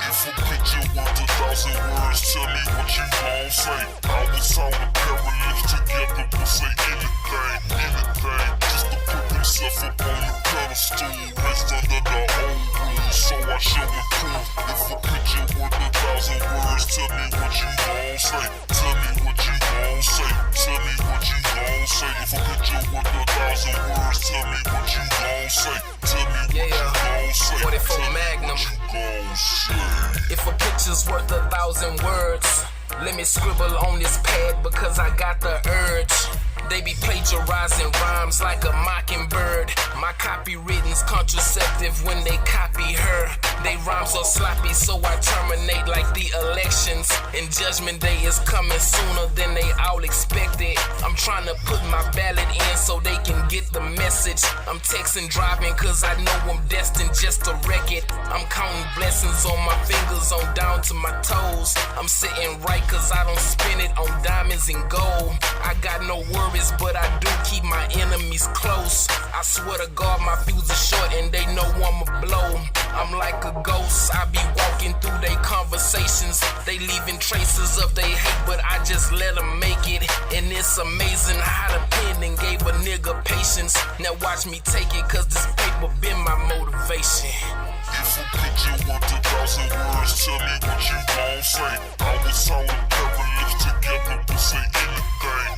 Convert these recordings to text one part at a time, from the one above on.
If a picture worth 1,000 words, tell me what you gon' say. I was on a pair of lips together, will say anything, just to put themselves up on the pedestal, raised under the old rules, so I show improve. If a picture worth 1,000 words, tell me what you gon' say. Tell me what you gon' say. Tell me what you gon' say. If a picture worth 1,000 words, tell me what you gon' say. Tell me what you gon' say. 44 Magnum. If a picture's worth 1,000 words, let me scribble on this pad because I got the urge. They be plagiarizing rhymes like a mockingbird. My copywritten's contraceptive when they copy her. They rhymes are sloppy, so I terminate like the elections. And Judgment Day is coming sooner than they all expected. I'm trying to put my ballot in so they can get the message. I'm texting driving cause I know I'm destined just to wreck it. I'm counting blessings on my fingers on down to my toes. I'm sitting right cause I don't spend it on diamonds and gold. I got no worries, but I do keep my enemies close. I swear to God my fuse is short and they know I'ma blow. I'm like a ghost, I be walking through they conversations. They leaving traces of they hate, but I just let them make it. And it's amazing how the pen and gave a nigga patience. Now watch me take it cause this paper been my motivation. If a picture worth 1,000 words, tell me what you gon' say. I was on a pair of lips together, will say anything,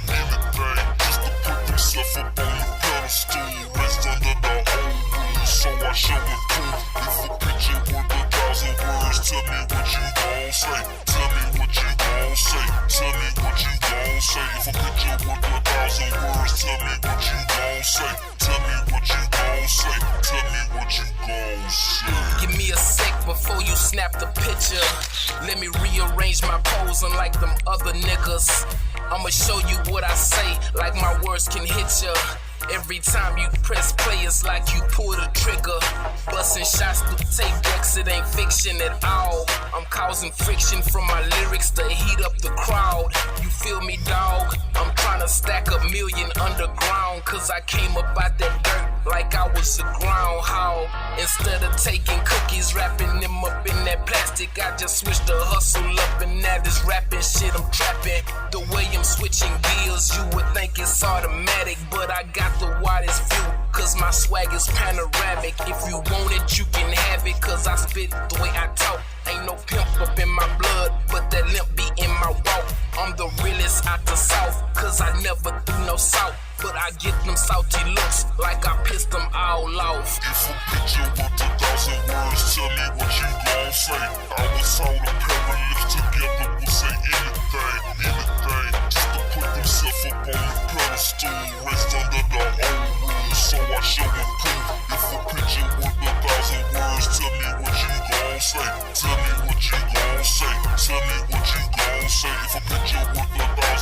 just to put themselves up on the pedestal, raised under the old rules, so I show improve. If a picture worth 1,000 words, tell me what you gon' say. Tell me what you gon' say. Tell me what you gon' say. If a picture worth 1,000 words, tell me what you gon' say. Tell me what you gon' say. Tell me what you gon' say. Give me a sec before you snap the picture. Let me rearrange my pose unlike them other niggas. I'ma show you what I say, like my words can hit ya. Every time you press play, it's like you pull the trigger. Busting shots through tape decks, it ain't fiction at all. I'm causing friction from my lyrics to heat up the crowd. You feel me, dog? I'm trying to stack a million underground, cause I came up out that dirt like I was a groundhog. Instead of taking cookies, wrapping them up in that plastic, I just switched the hustle up and now this rapping shit I'm trapping. The way I'm switching gears, you would think it's automatic, but I got the widest view, cause my swag is panoramic. If you want it, you can have it, cause I spit the way I talk. Ain't no pimp up in my blood, but that limp be in my walk. I'm the realest out the south, cause I never threw no salt, but I get them salty looks like I pissed them all off. If a picture worth 1,000 words, tell me what you gon' say. I was on a pair of lips together, will say anything, just to put themselves up on the pedestal, raised under the old rules, so I show improve. If a picture worth 1,000 words, tell me what you gon' say. Tell me what you gon' say. Tell me what you gon' say. If a picture worth 1,000